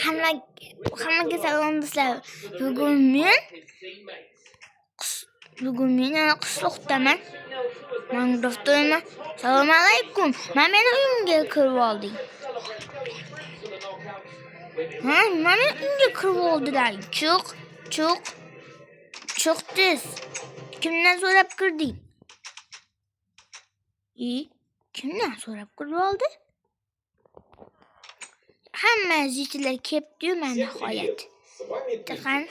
Hammaga salom do'stlar. Bugun men yana qishloqdaman. Minecraft'dayman. Salom alaykum. Meni uyimga kirib olding. Meni uyimga kirib oldilar. Chiq tez. Kimdan so'rab kirding? Kimdan so'rab kirib oldi? Hamma zitlar kelibdi-yu, men nihoyat. Taqan,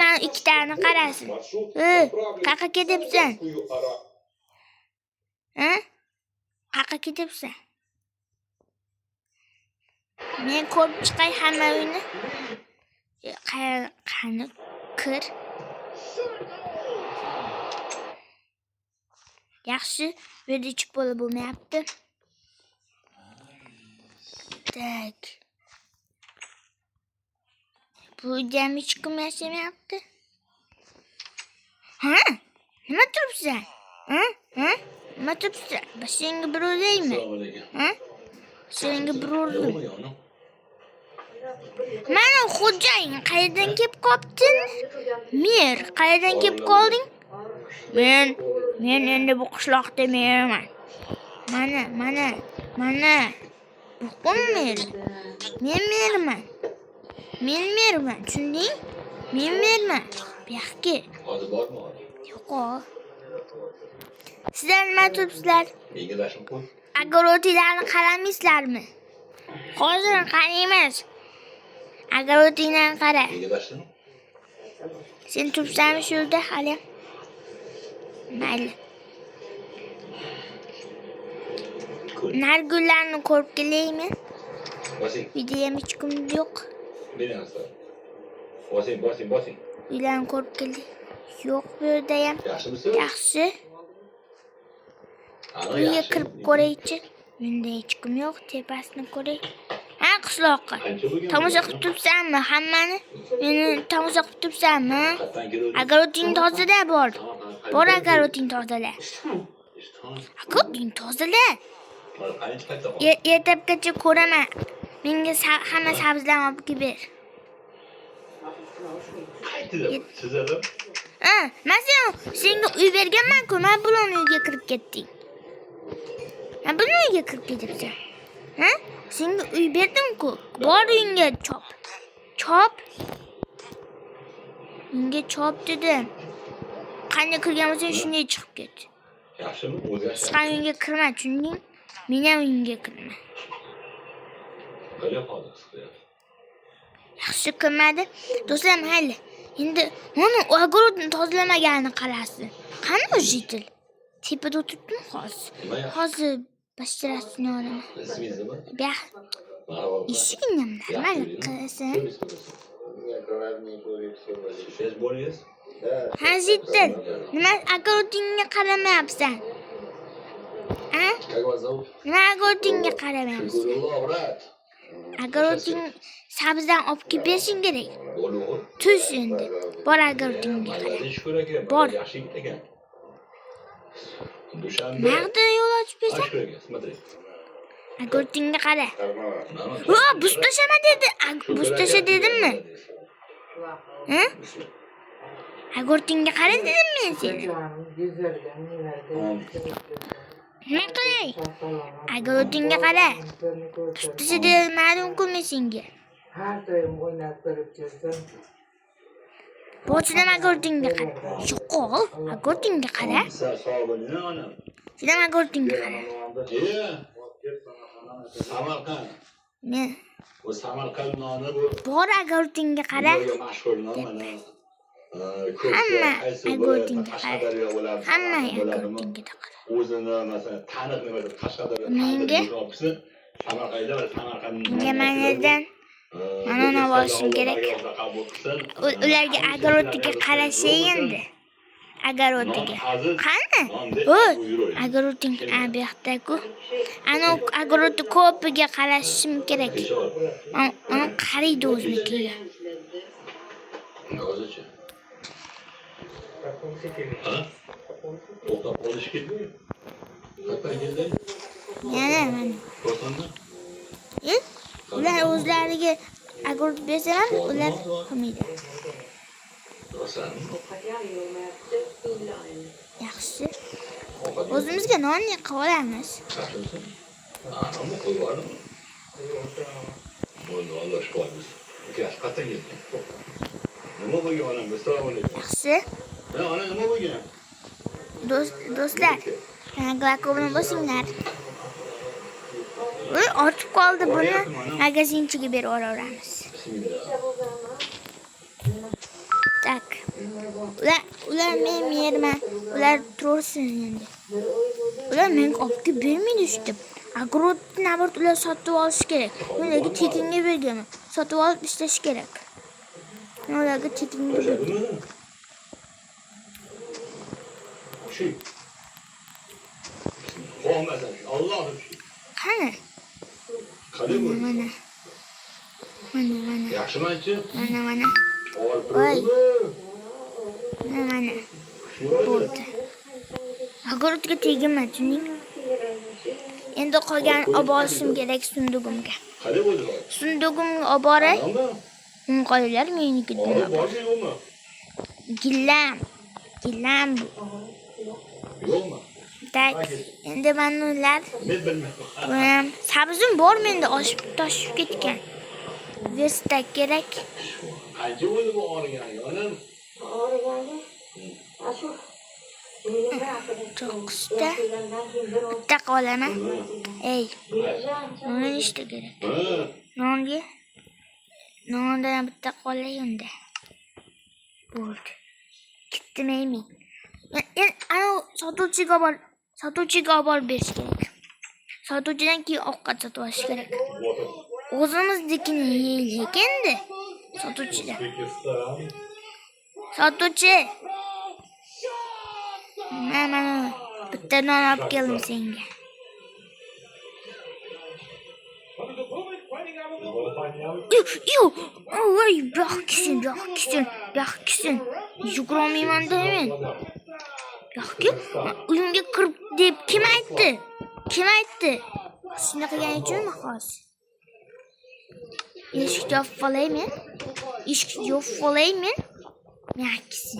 men ikkitani qarasin. Qaqa ketibsan? Qaqa ketibsan? Men ko'rib chiqay hamma uyni. Qani kir. Yaxshi, bu yerda ichib bo'lib bo'lmayapti. Tak. Bu jam hech kim yashamayapti. Nima turibsan? Nima turibsan? Senga bir o'laymi? Senga bir urdim. Mana xo'jayin qayerdan kelib qoptin? Mer, qayerdan kelib qolding? Men endi bu qishloqda merman. Mana. Bu kim mer? Men merman. Tushunding? Men merman. Bu yoqqa. Hozir bormi? Yo'q. Sizlar nima turibsizlar? Engilashim qo'y. Agorotilarni qaramaysizlarmi? Hozir qaraymiz. Agorotinglarni qara. Engilashim. Sen turibsanmi shu yerda hali? Mayli. Nargullarni ko'rib kelaymi? Uyda ham hech kim yo'q. Bosing. Uylarni ko'rib kelay. Yo'q, bu yerda ham. Yaxshi. Uyga kirib ko'raychi. Menda hech kim yo'q, tepasini ko'ray. Qishloqqa. Tomosha qilib turibsanmi hammani? Meni tomosha qilib turibsanmi? Agaroting tozala bor. Bor agaroting tozala. Agaroting tozala. Ertabgacha ko'raman. Menga hamma sabzlarni olib kelib ber. Men senga uy berganman-ku, men buning uyiga kirib ketding. Men buning uyiga kirib ketibsan. Senga uy berdim-ku. Bor uyingga chop. Unga chop dedim. Qanday kirgan bo'lsang shunday chiqib ket. Yaxshimi? Sen uyingga kirma, tushunding? Men ham uyingga kirma. Yaxshi kirmadi. Do'stlar, mayli. Endi mana og'orotni tozalamaganini qarasiz. Qani o'jitil? Tepada o'tiribmi hozir bashirasini olaman. Eshigini ham qilsin. Zitil, nima og'orotingga qaramayapsan? Nima og'orotingga qaramayapsan? Og'oroting sabzdan olib kelib berishing kerak. Tush endi. Bor og'orotingga qara. Bor. Nerede yo'l ochib bersan? Og'orotingga qara. Buz tashlama dedi. Buz tasha dedimmi? Og'orotingga qara dedim men senga. Nima qilay? Og'orotingga qara. Buz tasha dedim-ku men senga. Har doim o'ynab ko'rib jursam. Bochidam og'orotingga qara. Yo'q, og'orotingga qara. Sen og'orotingga qara. Samarqand. Ne? O Samarqand noni bu. Bor og'orotingga qara. Hamma og'orotingga qara. Hamma og'orotingga qara. O'zini masalan taniq nima deb Qashqadaryo olibsin. Samarqandda va Samarqandning Mana uni olishim kerak. Ularga og'orotiga qarashay endi. Og'orotiga. Qani? Og'oroting bu yoqda-ku. Ana og'oroti ko'piga qarashim kerak. Ana qaraydi o'zinikiga. Hozircha. To'xtab qolish kerak. Yana mana. Ular o'zlariga огород bersam ular qilmaydi. Yaxshi. O'zimizga non qilib olamiz. Anamı koyarım. Vallahi şu an biz. Gel kata gel. Nima bo'lgan onam? Assalomu alaykum. Yaxshi. Ona nima bo'lgan? Do'stlar, Glako bilan bosinglar. Ortib qoldi, buni magazinchiga berib yuboramiz. Tak. Ular men yerman. Ular tursin endi. Ular menga olib kelib bermaydi işte. Огородni nabart ular sotib olish kerak. Ularga tekinga berganman. Sotib olib ishlash kerak. Men ularga tekinga berdim. Şey. Olmazsa Allah'ım. Qani? Qani bu? Mana. Yaxshimi aychi? Mana. Voy. Mana. Bo'ldi. Огородga tegma, tushunding? Endi qolgan olib olishim kerak sundugimga. Qani bo'ldi? Sundugimga olib boray. Qolganlar meniki. Bormi yo'qmi? Gillam bu. Yo'qmi? Tak. Endi mana ular. Men bilmayman. Sabzim bor menda, oshib toshib ketgan. Verstak kerak. Qancha bo'ldi bu og'rigani, onam? Cho'qqisda bitta qolaman. Ey, nonni ishda kerak. Nondan bitta qolay unda. Bo'ldi. Ketmaymi. Ana sotuvchiga olib berish kerak. Sotuvchidan keyin ovqat sotib olish kerak. O'zimiznikini yeylik endi. Sotuvchidan. Sotuvchi. Mana bitta non olib keldim senga. Yo, voy, yo'qkisin. Yugurmayman deyman. Yo'qki, uyimga kirib deb kim aytdi? Shunday qilgan uchunmi hozir? Eshikni yopib olayman. Yaxshi.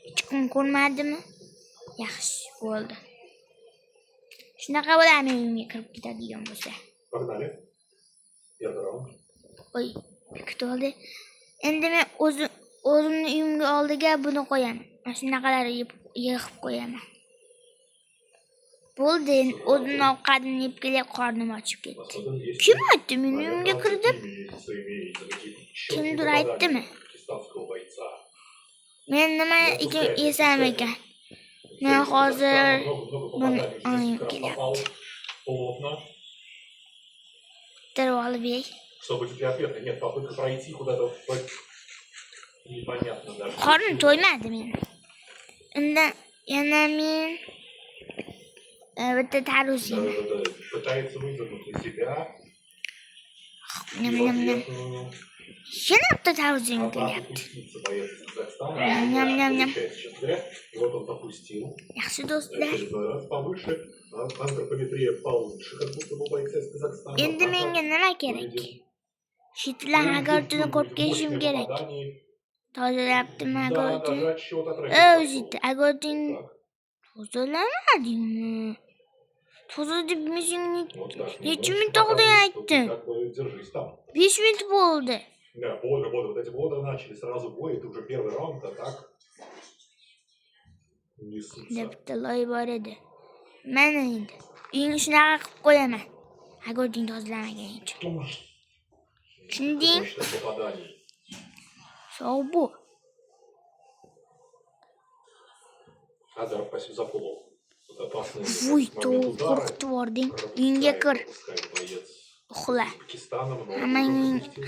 Hech kim ko'rmadimi? Yaxshi bo'ldi. Shunaqa bo'ladimi uyimga kirib ketadigan bo'lsa? Oy, kutoldi. Endi men o'zimni uyimga oldiga buni qo'yaman. Mana shunaqalar yig'ib qo'yaman. Bo'ldi, o'zim ovqatini yeb kelib qornim ochib ketdi. Kim aytdi men uyimga kir deb? Kimdir aytdimi? Men nima yesam ekan? Men hozir buni olib kelyapti. Darvoza olib yey. Чтобы у тебя ответа нет, попытка пройти куда-то непонятно даже. Qornim to'ymadi men. Unda yana men bitta tarvuz yeyman. Пытается выдернуть из себя. Yana bitta tarvuz yeyman kelyapti. И вот он допустил. Yaxshi do'stlar. Очередной раз повыше. Антропометрия получше, как будто бы бойцы из Казахстана. Endi menga nima kerak? Shitlar agartini ko'rib kelishim kerak. Tozalayaptimi agartini? O'zida agartini tozalamadingmi? Toza deb meshingni necha minut oldin aytdim. 5 minut bo'ldi. Да, бодры, вот эти бодры начали сразу бой, это уже первый раунд, а так несутся. Bitta loy bor edi. Mana endi. Uyingni shunaqa qilib qo'yaman. Agartini tozalamagan uchun. Tushunding? Точно попадание. Sovuq bu. Азар, спасибо за футбол. Вот опасный Vuy, момент to'g'ri удара. qo'rqitib yubording. Uyingga kir. Пускай боец Uxla. Пакистана много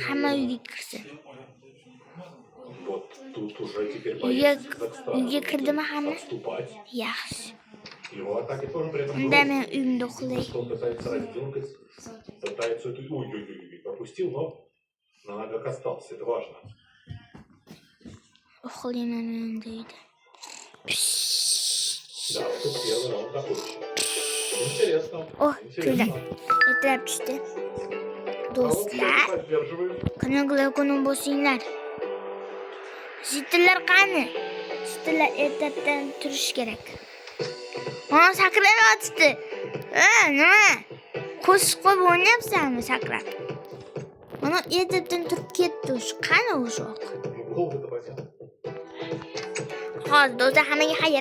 Hamma uyga kirsin. Вот тут уже теперь Uyga боец Казахстана kirdimi hamma? отступать. Yaxshi. Его атаки тоже при этом Unda men uyimda uxlay. что он пытается разделкать, пытается эту... Ой, пропустил, но на ногах остался, это важно. Uxlayman endi uyda. Да, вот это первый раунд закончен. Интересно. Oh, Интересно. ertalab tushdi. do'stlar, Поддерживаю. kuninglar kunim bo'lsinglar. Jitillar qani? Jitillar ertadan turish kerak. Mana sakrab yotibdi. Nima? Qo'shiq qo'yib o'ynayapsanmi sakrab? Mana ertadan turib ketdi o'sha. Qani o'sha? Ну, голос это понятно. Hozir do'stlar hammaga xayr.